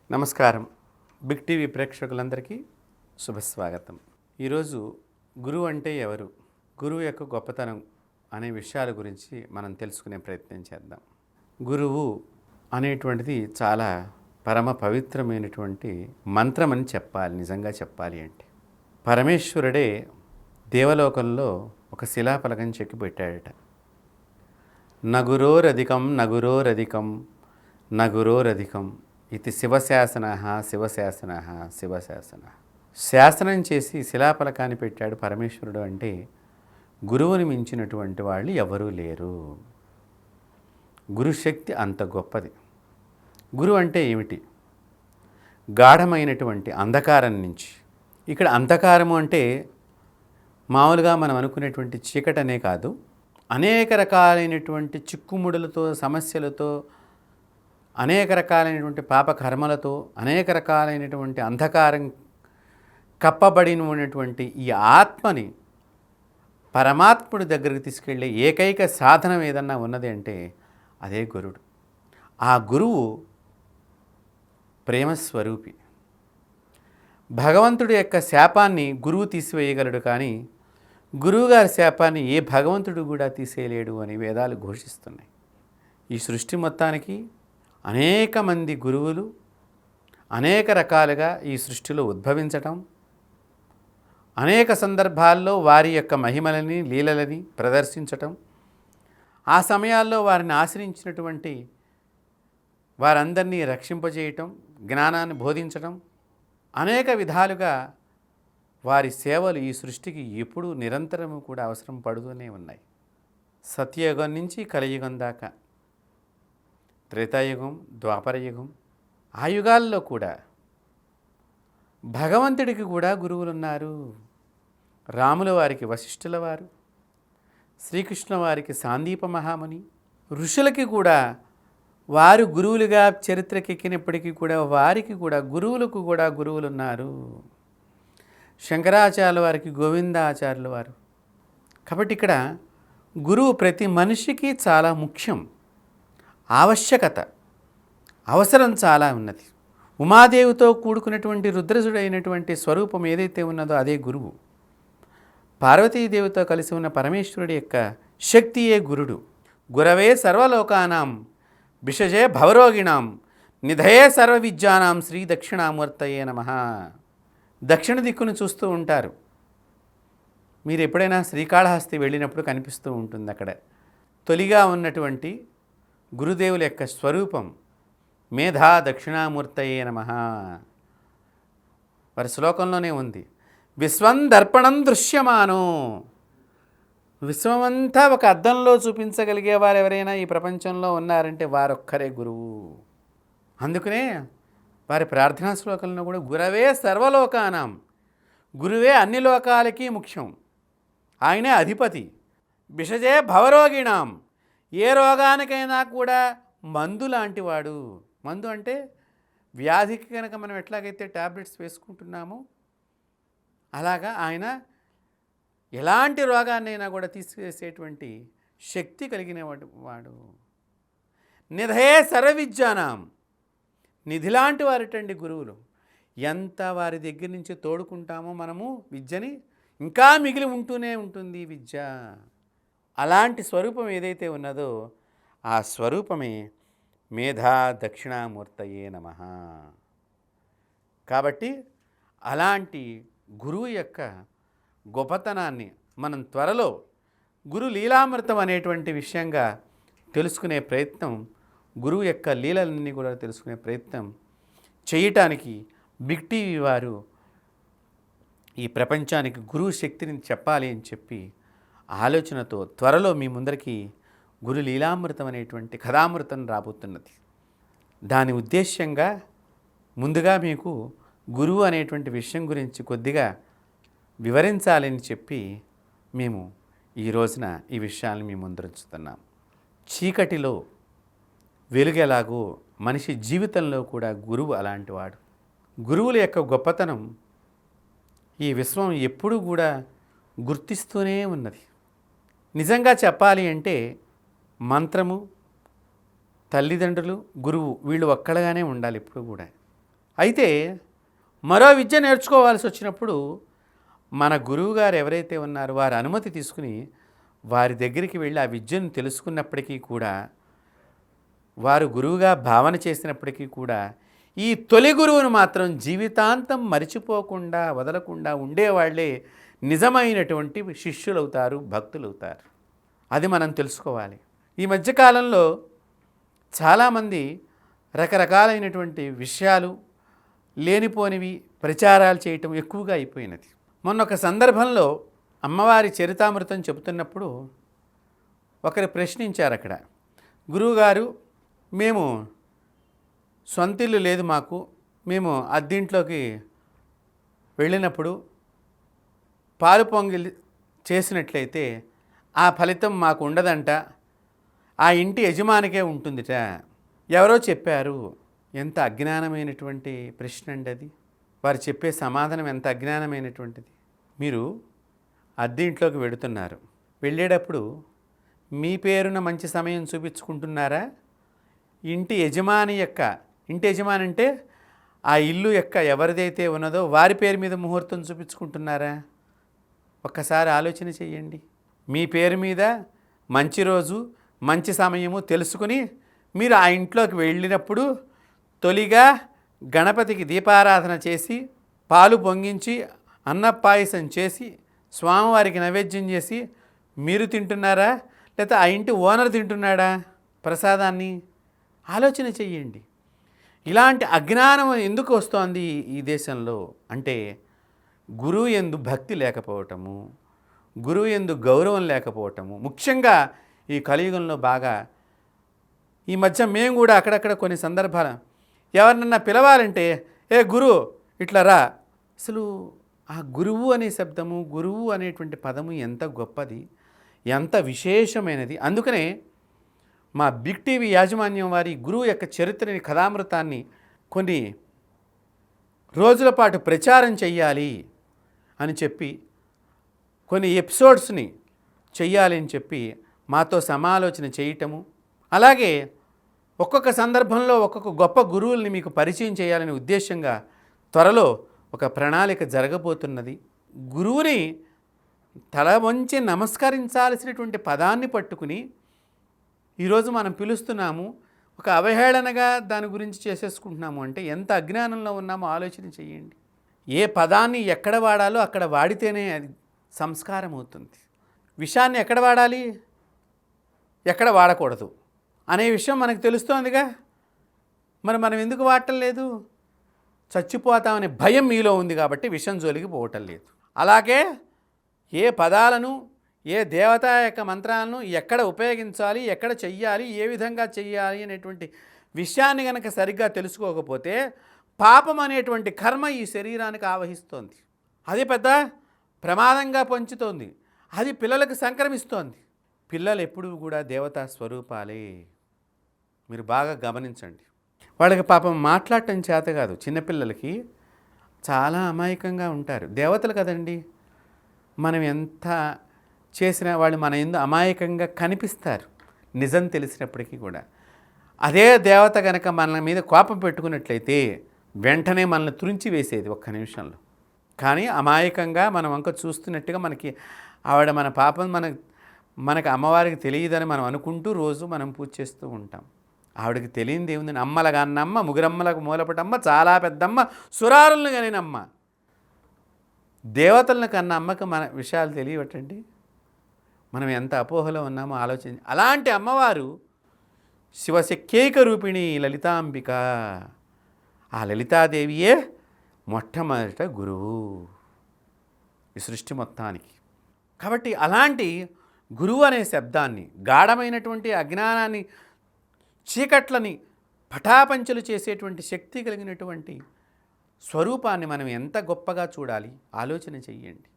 నమస్కారం. Big TV ప్రేక్షకులందరికీ శుభస్వాగతం. ఈరోజు గురువు అంటే ఎవరు, గురువు యొక్క గొప్పతనం అనే విషయాల గురించి మనం తెలుసుకునే ప్రయత్నం చేద్దాం. గురువు అనేటువంటిది చాలా పరమ పవిత్రమైనటువంటి మంత్రం అని చెప్పాలి. నిజంగా చెప్పాలి అంటే పరమేశ్వరుడే దేవలోకంలో ఒక శిలాఫలకం చెక్కి పెట్టాడట. నగురోరధికం నగురోరధికం నగురోరధికం ఇది శివశాసన శివశాసన శివశాసన. శాసనం చేసి శిలాఫలకాన్ని పెట్టాడు పరమేశ్వరుడు. అంటే గురువుని మించినటువంటి వాళ్ళు ఎవరూ లేరు. గురుశక్తి అంత గొప్పది. గురువు అంటే ఏమిటి? గాఢమైనటువంటి అంధకారం నుంచి, ఇక్కడ అంధకారము అంటే మామూలుగా మనం అనుకునేటువంటి చీకటనే కాదు, అనేక రకాలైనటువంటి చిక్కుముడులతో, సమస్యలతో, అనేక రకాలైనటువంటి పాపకర్మలతో, అనేక రకాలైనటువంటి అంధకారం కప్పబడిన ఉన్నటువంటి ఈ ఆత్మని పరమాత్ముడి దగ్గరికి తీసుకెళ్ళే ఏకైక సాధనం ఏదన్నా ఉన్నది అంటే అదే గురుడు. ఆ గురువు ప్రేమస్వరూపి. భగవంతుడి యొక్క శాపాన్ని గురువు తీసివేయగలడు, కానీ గురువుగారి శాపాన్ని ఏ భగవంతుడు కూడా తీసేయలేడు అని వేదాలు ఘోషిస్తున్నాయి. ఈ సృష్టి మొత్తానికి అనేక మంది గురువులు అనేక రకాలుగా ఈ సృష్టిలో ఉద్భవించటం, అనేక సందర్భాల్లో వారి యొక్క మహిమలని, లీలలని ప్రదర్శించటం, ఆ సమయాల్లో వారిని ఆశ్రయించినటువంటి వారందరినీ రక్షింపజేయటం, జ్ఞానాన్ని బోధించటం, అనేక విధాలుగా వారి సేవలు ఈ సృష్టికి ఎప్పుడూ నిరంతరము కూడా అవసరం పడుతూనే ఉన్నాయి. సత్యయుగం నుంచి కలియుగం దాకా, త్రేతాయుగం, ద్వాపరయుగం, ఆ యుగాల్లో కూడా భగవంతుడికి కూడా గురువులు ఉన్నారు. రాముల వారికి వశిష్ఠుల వారు, శ్రీకృష్ణ వారికి సాందీప మహాముని, ఋషులకి కూడా వారు గురువులుగా చరిత్రకెక్కినప్పటికీ కూడా వారికి కూడా గురువులకు కూడా గురువులు ఉన్నారు. శంకరాచార్యుల వారికి గోవిందాచార్యుల వారు. కాబట్టి ఇక్కడ గురువు ప్రతి మనిషికి చాలా ముఖ్యం. ఆవశ్యకత, అవసరం చాలా ఉన్నది. ఉమాదేవితో కూడుకున్నటువంటి రుద్రజుడైనటువంటి స్వరూపం ఏదైతే ఉన్నదో అదే గురువు. పార్వతీదేవితో కలిసి ఉన్న పరమేశ్వరుడి యొక్క శక్తియే గురుడు. గురవే సర్వలోకానాం భిషజే భవరోగిణాం నిధయే సర్వ విద్యానాం శ్రీ దక్షిణామూర్తయే నమః. దక్షిణ దిక్కును చూస్తూ ఉంటారు. మీరు ఎప్పుడైనా శ్రీకాళహస్తి వెళ్ళినప్పుడు కనిపిస్తూ ఉంటుంది. అక్కడ తొలిగా ఉన్నటువంటి గురుదేవుల యొక్క స్వరూపం మేధా దక్షిణామూర్తయే నమః. వారి శ్లోకంలోనే ఉంది, విశ్వం దర్పణం దృశ్యమానో. విశ్వమంతా ఒక అద్దంలో చూపించగలిగే వారు ఎవరైనా ఈ ప్రపంచంలో ఉన్నారంటే వారొక్కరే గురువు. అందుకనే వారి ప్రార్థనా శ్లోకంలో కూడా గురవే సర్వలోకానాం, గురువే అన్ని లోకాలకి ముఖ్యం, ఆయనే అధిపతి. భిషజే భవరోగిణాం, ఏ రోగానికైనా కూడా మందు లాంటివాడు. మందు అంటే వ్యాధికి కనుక మనం ఎట్లాగైతే ట్యాబ్లెట్స్ వేసుకుంటున్నామో అలాగా ఆయన ఎలాంటి రోగాన్నైనా కూడా తీసివేసేటువంటి శక్తి కలిగిన వాడు. నిధయే సర్వ విద్యానాం, నిధి లాంటి వారిటండి గురువులు. ఎంత వారి దగ్గర నుంచి తోడుకుంటామో మనము విద్యని, ఇంకా మిగిలి ఉంటూనే ఉంటుంది విద్య. అలాంటి స్వరూపం ఏదైతే ఉన్నదో ఆ స్వరూపమే మేధా దక్షిణామూర్తయే నమః. కాబట్టి అలాంటి గురువు యొక్క గొప్పతనాన్ని మనం త్వరలో గురు లీలామృతం అనేటువంటి విషయంగా తెలుసుకునే ప్రయత్నం, గురువు యొక్క లీలలన్నీ కూడా తెలుసుకునే ప్రయత్నం చేయటానికి బిగ్ టీవీ వారు ఈ ప్రపంచానికి గురువు శక్తిని చెప్పాలి అని చెప్పి ఆలోచనతో త్వరలో మీ ముందరికి గురు లీలామృతం అనేటువంటి కథామృతం రాబోతున్నది. దాని ఉద్దేశ్యంగా ముందుగా మీకు గురువు అనేటువంటి విషయం గురించి కొద్దిగా వివరించాలని చెప్పి మేము ఈ రోజున ఈ విషయాన్ని మీ ముందరుంచుతున్నాం. చీకటిలో వెలుగెలాగో మనిషి జీవితంలో కూడా గురువు అలాంటి వాడు. గురువుల యొక్క గొప్పతనం ఈ విశ్వం ఎప్పుడూ కూడా గుర్తిస్తూనే ఉన్నది. నిజంగా చెప్పాలి అంటే మంత్రము, తల్లిదండ్రులు, గురువు వీళ్ళు ఒక్కడగానే ఉండాలి ఎప్పుడు కూడా. అయితే మరో విద్య నేర్చుకోవాల్సి వచ్చినప్పుడు మన గురువుగారు ఎవరైతే ఉన్నారో వారి అనుమతి తీసుకుని వారి దగ్గరికి వెళ్ళి ఆ విద్యను తెలుసుకున్నప్పటికీ కూడా, వారు గురువుగా భావన చేసినప్పటికీ కూడా, ఈ తొలి గురువును మాత్రం జీవితాంతం మరిచిపోకుండా వదలకుండా ఉండేవాళ్లే నిజమైనటువంటి శిష్యులవుతారు, భక్తులవుతారు. అది మనం తెలుసుకోవాలి. ఈ మధ్యకాలంలో చాలామంది రకరకాలైనటువంటి విషయాలు లేనిపోనివి ప్రచారాలు చేయటం ఎక్కువగా అయిపోయినది. మొన్న ఒక సందర్భంలో అమ్మవారి చరితామృతం చెబుతున్నప్పుడు ఒకరు ప్రశ్నించారు అక్కడ, గురువుగారు మేము సొంతిల్లు లేదు మాకు, మేము అద్దింట్లోకి వెళ్ళినప్పుడు పాలు పొంగిలి చేసినట్లయితే ఆ ఫలితం మాకు ఉండదంట, ఆ ఇంటి యజమానికే ఉంటుందిట. ఎవరో చెప్పారు. ఎంత అజ్ఞానమైనటువంటి ప్రశ్న అండి అది. వారు చెప్పే సమాధానం ఎంత అజ్ఞానమైనటువంటిది. మీరు అద్దెంట్లోకి వెడుతున్నారు, వెళ్ళేటప్పుడు మీ పేరున మంచి సమయం చూపించుకుంటున్నారా? ఇంటి యజమాని అంటే ఆ ఇల్లు ఎవరిదైతే ఉన్నదో వారి పేరు మీద ముహూర్తం చూపించుకుంటున్నారా? ఒక్కసారి ఆలోచన చెయ్యండి. మీ పేరు మీద మంచి రోజు మంచి సమయము తెలుసుకుని మీరు ఆ ఇంట్లోకి వెళ్ళినప్పుడు తొలిగా గణపతికి దీపారాధన చేసి, పాలు పొంగించి, అన్నపాయసం చేసి, స్వామివారికి నైవేద్యం చేసి మీరు తింటున్నారా, లేకపోతే ఆ ఇంటి ఓనర్ తింటున్నాడా ప్రసాదాన్ని? ఆలోచన చెయ్యండి. ఇలాంటి అజ్ఞానం ఎందుకు వస్తోంది ఈ దేశంలో అంటే, గురువు యందు భక్తి లేకపోవటము, గురువు యందు గౌరవం లేకపోవటము. ముఖ్యంగా ఈ కలియుగంలో బాగా ఈ మధ్య మేము కూడా అక్కడక్కడ కొన్ని సందర్భాలు ఎవరినన్నా పిలవాలంటే, ఏ గురు ఇట్లా రా. అసలు ఆ గురువు అనే శబ్దము, గురువు అనేటువంటి పదము ఎంత గొప్పది, ఎంత విశేషమైనది. అందుకనే మా బిగ్ టీవీ యాజమాన్యం వారి గురువు యొక్క చరిత్రని, కథామృతాన్ని కొన్ని రోజుల పాటు ప్రచారం చెయ్యాలి అని చెప్పి, కొన్ని ఎపిసోడ్స్ని చెయ్యాలి అని చెప్పి మాతో సమాలోచన చేయటము, అలాగే ఒక్కొక్క సందర్భంలో ఒక్కొక్క గొప్ప గురువుల్ని మీకు పరిచయం చేయాలనే ఉద్దేశంగా త్వరలో ఒక ప్రణాళిక జరగబోతున్నది. గురువుని తల వంచి నమస్కరించాల్సినటువంటి పదాన్ని పట్టుకుని ఈరోజు మనం పిలుస్తున్నాము, ఒక అవహేళనగా దాని గురించి చేసేసుకుంటున్నాము అంటే ఎంత అజ్ఞానంలో ఉన్నామో ఆలోచన చేయండి. ఏ పదాన్ని ఎక్కడ వాడాలో అక్కడ వాడితేనే అది సంస్కారం అవుతుంది. విషయాన్ని ఎక్కడ వాడాలి, ఎక్కడ వాడకూడదు అనే విషయం మనకు తెలుస్తోందిగా. మరి మనం ఎందుకు వాడటం లేదు? చచ్చిపోతామనే భయం మీలో ఉంది కాబట్టి విషం జోలికి పోవటం లేదు. అలాగే ఏ పదాలను, ఏ దేవత యొక్క మంత్రాలను ఎక్కడ ఉపయోగించాలి, ఎక్కడ చెయ్యాలి, ఏ విధంగా చెయ్యాలి అనేటువంటి విషయాన్ని కనుక సరిగ్గా తెలుసుకోకపోతే పాపం అనేటువంటి కర్మ ఈ శరీరానికి ఆవహిస్తోంది. అది పెద్ద ప్రమాదంగా పంచుతోంది. అది పిల్లలకు సంక్రమిస్తోంది. పిల్లలు ఎప్పుడూ కూడా దేవతా స్వరూపాలే. మీరు బాగా గమనించండి. వాళ్ళకి పాపం మాట్లాడటం చేత కాదు. చిన్నపిల్లలకి చాలా అమాయకంగా ఉంటారు. దేవతలు కదండి, మనం ఎంత చేసినా వాళ్ళు మన ఎందు అమాయకంగా కనిపిస్తారు నిజం తెలిసినప్పటికీ కూడా. అదే దేవత కనుక మన మీద కోపం పెట్టుకున్నట్లయితే వెంటనే మనల్ని తురించి వేసేది ఒక్క నిమిషంలో. కానీ అమాయకంగా మనం వంక చూస్తున్నట్టుగా మనకి ఆవిడ మన పాపం మనకు అమ్మవారికి తెలియదని మనం అనుకుంటూ రోజు మనం పూజ చేస్తూ ఉంటాం. ఆవిడకి తెలియనిది ఏముందని, అమ్మలగా అన్నమ్మ, ముగ్గురమ్మలకు మూలపటమ్మ, చాలా పెద్దమ్మ, సురారులను కనినమ్మ. దేవతలను కన్న అమ్మకి మన విషయాలు తెలియవటండి. మనం ఎంత అపోహలో ఉన్నామో ఆలోచించి. అలాంటి అమ్మవారు శివశక్యైక రూపిణి లలితాంబిక. ఆ లలితాదేవియే మొట్టమొదట గురువు ఈ సృష్టి మొత్తానికి. కాబట్టి అలాంటి గురువు అనే శబ్దాన్ని, గాఢమైనటువంటి అజ్ఞానాన్ని, చీకట్లని పటాపంచలు చేసేటువంటి శక్తి కలిగినటువంటి స్వరూపాన్ని మనం ఎంత గొప్పగా చూడాలి ఆలోచన చెయ్యండి.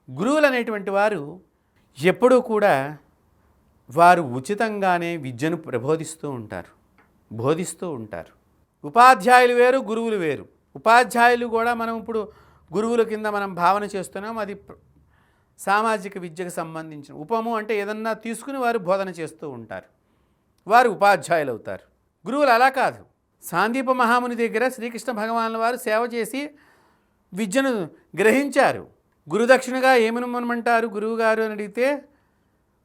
గురువులు అనేటువంటి వారు ఎప్పుడూ కూడా వారు ఉచితంగానే విద్యను బోధిస్తూ ఉంటారు. ఉపాధ్యాయులు వేరు, గురువులు వేరు. ఉపాధ్యాయులు కూడా మనం ఇప్పుడు గురువుల కింద మనం భావన చేస్తున్నాం. అది సామాజిక విద్యకు సంబంధించిన ఉపము అంటే ఏదన్నా తీసుకుని వారు బోధన చేస్తూ ఉంటారు, వారు ఉపాధ్యాయులు అవుతారు. గురువులు అలా కాదు, సాందీప మహాముని దగ్గర శ్రీకృష్ణ భగవానుల వారు సేవ చేసి విద్యను గ్రహించారు. గురుదక్షిణగా ఏమనమంటారు గురువుగారు అని అడిగితే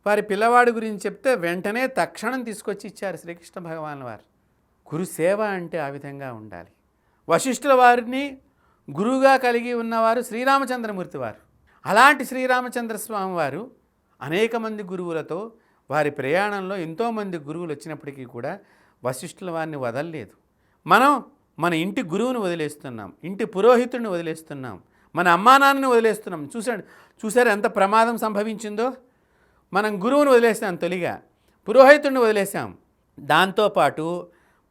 వారి పిల్లవాడి గురించి చెప్తే వెంటనే తక్షణం తీసుకొచ్చి ఇచ్చారు శ్రీకృష్ణ భగవానుల వారు. గురు సేవ అంటే ఆ విధంగా ఉండాలి. వశిష్ఠుల వారిని గురువుగా కలిగి ఉన్నవారు శ్రీరామచంద్రమూర్తి వారు. అలాంటి శ్రీరామచంద్ర స్వామి వారు అనేక మంది గురువులతో వారి ప్రయాణంలో ఎంతోమంది గురువులు వచ్చినప్పటికీ కూడా వశిష్ఠుల వారిని వదలలేదు. మనం మన ఇంటి గురువుని వదిలేస్తున్నాం, ఇంటి పురోహితుడిని వదిలేస్తున్నాం, మన అమ్మానాన్నని వదిలేస్తున్నాం. చూసారు ఎంత ప్రమాదం సంభవించిందో. మనం గురువుని వదిలేసాం, తొలిగా పురోహితుడిని వదిలేసాం. దాంతోపాటు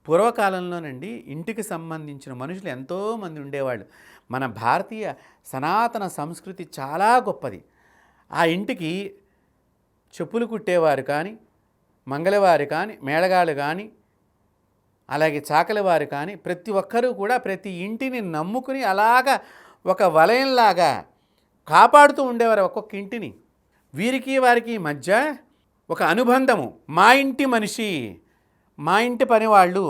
పూర్వకాలంలోనండి ఇంటికి సంబంధించిన మనుషులు ఎంతోమంది ఉండేవాళ్ళు. మన భారతీయ సనాతన సంస్కృతి చాలా గొప్పది. ఆ ఇంటికి చెప్పులు కుట్టేవారు కానీ, మంగళవారు కానీ, మేళగాళ్ళు కానీ, అలాగే చాకలివారు కానీ ప్రతి ఒక్కరూ కూడా ప్రతి ఇంటిని నమ్ముకుని అలాగా ఒక వలయంలాగా కాపాడుతూ ఉండేవారు ఒక్కొక్క ఇంటిని. వీరికి వారికి మధ్య ఒక అనుబంధము. మా ఇంటి మనిషి, మా ఇంటి పనివాళ్ళు,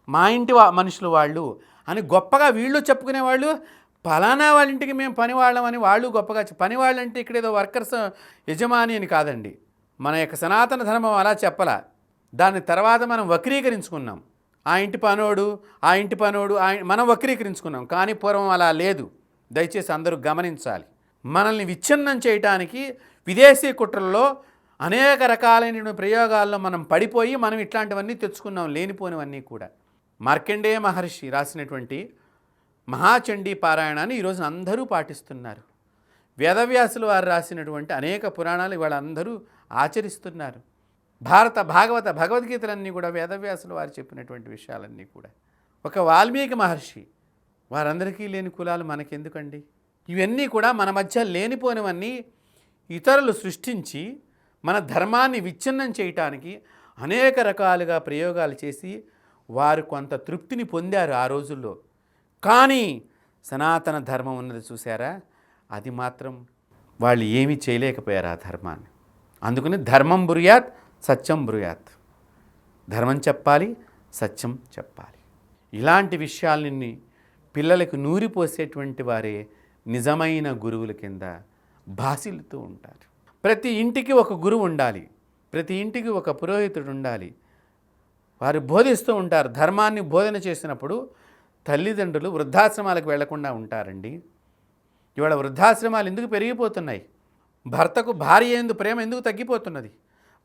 మా ఇంటి మనుషులు వాళ్ళు అని గొప్పగా వీళ్ళు చెప్పుకునేవాళ్ళు. ఫలానా వాళ్ళ ఇంటికి మేము పనివాళ్ళం అని వాళ్ళు గొప్పగా. పనివాళ్ళు అంటే ఇక్కడ ఏదో వర్కర్స్ యజమాని అని కాదండి. మన యొక్క సనాతన ధర్మం అలా చెప్పలా. దాని తర్వాత మనం వక్రీకరించుకున్నాం. ఆ ఇంటి పనోడు, ఆ ఇంటి పనోడు, మనం వక్రీకరించుకున్నాం. కానీ పూర్వం అలా లేదు. దయచేసి అందరూ గమనించాలి. మనల్ని విచ్ఛిన్నం చేయటానికి విదేశీ కుట్రల్లో అనేక రకాలైన ప్రయోగాల్లో మనం పడిపోయి మనం ఇట్లాంటివన్నీ తెచ్చుకున్నాం, లేనిపోనివన్నీ కూడా. మార్కండేయ మహర్షి రాసినటువంటి మహాచండీ పారాయణాన్ని ఈరోజు అందరూ పాటిస్తున్నారు. వేదవ్యాసులు వారు రాసినటువంటి అనేక పురాణాలు ఇవాళ అందరూ ఆచరిస్తున్నారు. భారత భాగవత భగవద్గీతలన్నీ కూడా వేదవ్యాసులు వారు చెప్పినటువంటి విషయాలన్నీ కూడా. ఒక వాల్మీకి మహర్షి, వారందరికీ లేని కులాలు మనకెందుకండి? ఇవన్నీ కూడా మన మధ్య లేనిపోనివన్నీ ఇతరులు సృష్టించి మన ధర్మాన్ని విచ్ఛిన్నం చేయటానికి అనేక రకాలుగా ప్రయోగాలు చేసి వారు కొంత తృప్తిని పొందారు ఆ రోజుల్లో. కానీ సనాతన ధర్మం ఉన్నది చూసారా, అది మాత్రం వాళ్ళు ఏమీ చేయలేకపోయారు ఆ ధర్మాన్ని. అందుకని ధర్మం బ్రూయాత్ సత్యం బ్రూయాత్. ధర్మం చెప్పాలి, సత్యం చెప్పాలి. ఇలాంటి విషయాలని పిల్లలకు నూరిపోసేటువంటి వారే నిజమైన గురువుల కింద భాసిల్లుతూ ఉంటారు. ప్రతి ఇంటికి ఒక గురువు ఉండాలి, ప్రతి ఇంటికి ఒక పురోహితుడు ఉండాలి. వారు బోధిస్తూ ఉంటారు. ధర్మాన్ని బోధన చేసినప్పుడు తల్లిదండ్రులు వృద్ధాశ్రమాలకు వెళ్లకుండా ఉంటారండి. ఇవాళ వృద్ధాశ్రమాలు ఎందుకు పెరిగిపోతున్నాయి? భర్తకు భార్య యందు ప్రేమ ఎందుకు తగ్గిపోతున్నది?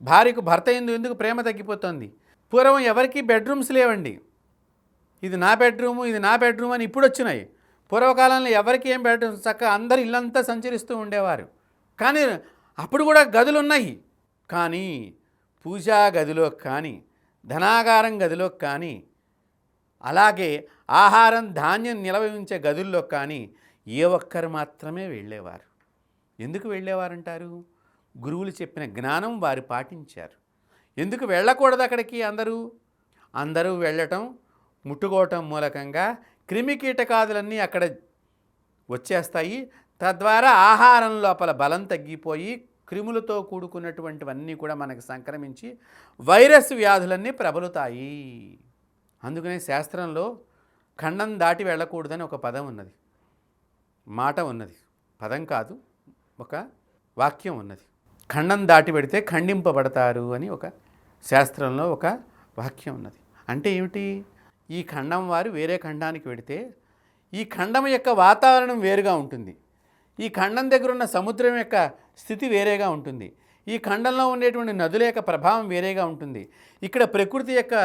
భార్యకు భర్త యందు ఎందుకు ప్రేమ తగ్గిపోతుంది? పూర్వం ఎవరికి బెడ్రూమ్స్ లేవండి. ఇది నా బెడ్రూము, ఇది నా బెడ్రూమ్ అని ఇప్పుడు వచ్చినాయి. పూర్వకాలంలో ఎవరికి ఏం బెడ్రూమ్స్, చక్కగా అందరు ఇల్లంతా సంచరిస్తూ ఉండేవారు. కానీ అప్పుడు కూడా గదులు ఉన్నాయి. కానీ పూజా గదిలో కానీ, ధనాగారం గదిలో కానీ, అలాగే ఆహారం ధాన్యం నిల్వ ఉంచే గదుల్లో కానీ ఏ ఒక్కరు మాత్రమే వెళ్ళేవారు. ఎందుకు వెళ్ళేవారంటారు? గురువులు చెప్పిన జ్ఞానం వారు పాటించారు. ఎందుకు వెళ్ళకూడదు అక్కడికి? అందరూ వెళ్ళటం, ముట్టుకోవటం మూలకంగా క్రిమికీటకాదులన్నీ అక్కడ వచ్చేస్తాయి. తద్వారా ఆహారం లోపల బలం తగ్గిపోయి క్రిములతో కూడుకున్నటువంటివన్నీ కూడా మనకు సంక్రమించి వైరస్ వ్యాధులన్నీ ప్రబలుతాయి. అందుకనే శాస్త్రంలో ఖండం దాటి వెళ్ళకూడదని ఒక పదం ఉన్నది, మాట ఉన్నది. పదం కాదు, ఒక వాక్యం ఉన్నది. ఖండం దాటి పెడితే ఖండింపబడతారు అని ఒక శాస్త్రంలో ఒక వాక్యం ఉన్నది. అంటే ఏమిటి? ఈ ఖండం వారు వేరే ఖండానికి వెడితే ఈ ఖండం యొక్క వాతావరణం వేరుగా ఉంటుంది. ఈ ఖండం దగ్గర ఉన్న సముద్రం యొక్క స్థితి వేరేగా ఉంటుంది. ఈ ఖండంలో ఉండేటువంటి నదుల యొక్క ప్రభావం వేరేగా ఉంటుంది. ఇక్కడ ప్రకృతి యొక్క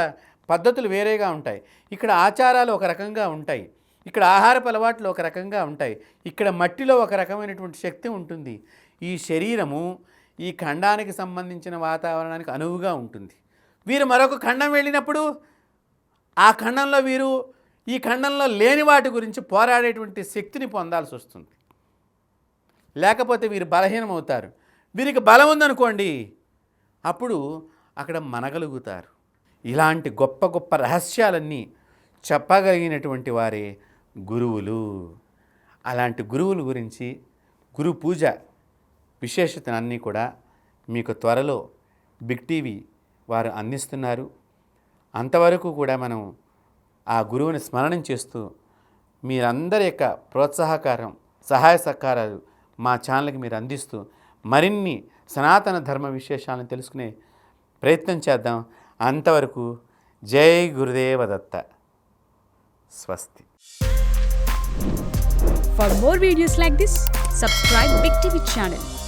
పద్ధతులు వేరేగా ఉంటాయి. ఇక్కడ ఆచారాలు ఒక రకంగా ఉంటాయి. ఇక్కడ ఆహారపు అలవాట్లు ఒక రకంగా ఉంటాయి. ఇక్కడ మట్టిలో ఒక రకమైనటువంటి శక్తి ఉంటుంది. ఈ శరీరము ఈ ఖండానికి సంబంధించిన వాతావరణానికి అనువుగా ఉంటుంది. వీరు మరొక ఖండం వెళ్ళినప్పుడు ఆ ఖండంలో వీరు ఈ ఖండంలో లేని వాటి గురించి పోరాడేటువంటి శక్తిని పొందాల్సి వస్తుంది. లేకపోతే వీరు బలహీనమవుతారు. వీరికి బలం ఉందనుకోండి, అప్పుడు అక్కడ మనగలుగుతారు. ఇలాంటి గొప్ప గొప్ప రహస్యాలన్నీ చెప్పగలిగినటువంటి వారే గురువులు. అలాంటి గురువుల గురించి, గురు పూజ విశేషతలన్నీ కూడా మీకు త్వరలో బిగ్ టీవీ వారు అందిస్తున్నారు. అంతవరకు కూడా మనం ఆ గురువుని స్మరణం చేస్తూ మీరందరి యొక్క ప్రోత్సాహకారం సహాయ సహకారాలు మా ఛానల్కి మీరు అందిస్తూ మరిన్ని సనాతన ధర్మ విశేషాలను తెలుసుకునే ప్రయత్నం చేద్దాం. అంతవరకు జై గురుదేవదత్త. స్వస్తి. For more videos like this, subscribe Big TV channel.